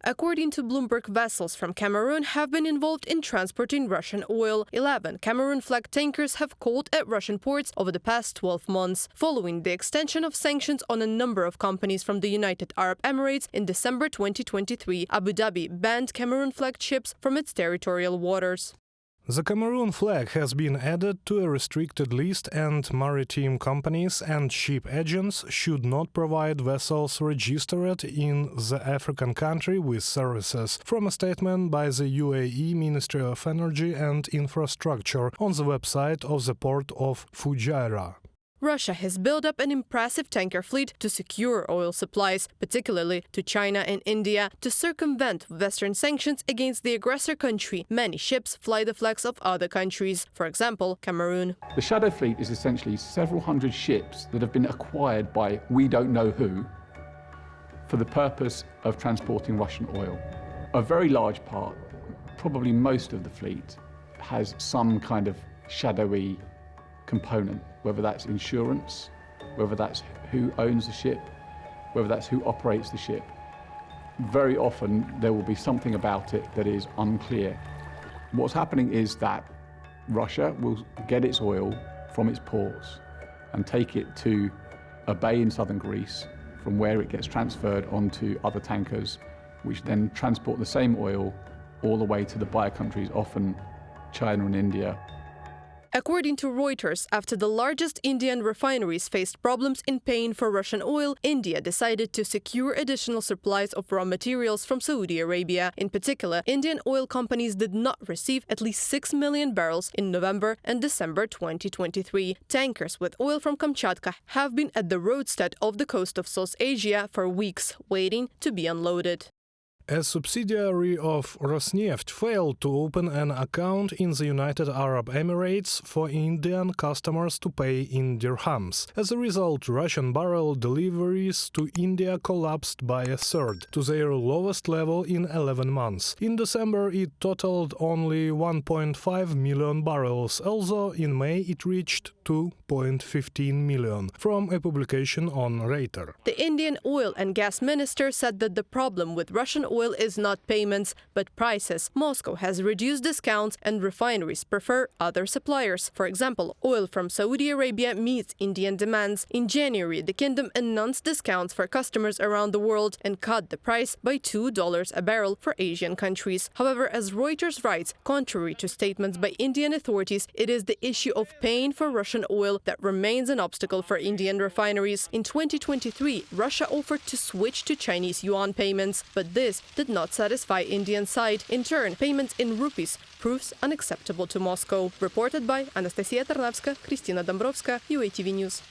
According to Bloomberg, vessels from Cameroon have been involved in transporting Russian oil. 11 Cameroon-flagged tankers have called at Russian ports over the past 12 months, following the extension of sanctions on a number of companies from the United Arab Emirates in December 2023. Abu Dhabi banned Cameroon-flagged ships from its territorial waters. The Cameroon flag has been added to a restricted list, and maritime companies and ship agents should not provide vessels registered in the African country with services, from a statement by the UAE Ministry of Energy and Infrastructure on the website of the port of Fujairah. Russia has built up an impressive tanker fleet to secure oil supplies, particularly to China and India. To circumvent Western sanctions against the aggressor country, many ships fly the flags of other countries, for example, Cameroon. The shadow fleet is essentially several hundred ships that have been acquired by we don't know who for the purpose of transporting Russian oil. A very large part, probably most of the fleet, has some kind of shadowy component, whether that's insurance, whether that's who owns the ship, whether that's who operates the ship. Very often there will be something about it that is unclear. What's happening is that Russia will get its oil from its ports and take it to a bay in southern Greece, from where it gets transferred onto other tankers, which then transport the same oil all the way to the buyer countries, often China and India. According to Reuters, after the largest Indian refineries faced problems in paying for Russian oil, India decided to secure additional supplies of raw materials from Saudi Arabia. In particular, Indian oil companies did not receive at least 6 million barrels in November and December 2023. Tankers with oil from Kamchatka have been at the roadstead of the coast of South Asia for weeks, waiting to be unloaded. A subsidiary of Rosneft failed to open an account in the United Arab Emirates for Indian customers to pay in dirhams. As a result, Russian barrel deliveries to India collapsed by a third, to their lowest level in 11 months. In December, it totaled only 1.5 million barrels, although in May it reached 2.15 million, from a publication on Reuters. The Indian oil and gas minister said that the problem with Russian oil is not payments, but prices. Moscow has reduced discounts and refineries prefer other suppliers. For example, oil from Saudi Arabia meets Indian demands. In January, the kingdom announced discounts for customers around the world and cut the price by $2 a barrel for Asian countries. However, as Reuters writes, contrary to statements by Indian authorities, it is the issue of paying for Russian oil that remains an obstacle for Indian refineries. In 2023, Russia offered to switch to Chinese yuan payments, but this did not satisfy Indian side. In turn, payments in rupees proves unacceptable to Moscow. Reported by Anastasia Tarnavska, Kristina Dombrovska, UATV News.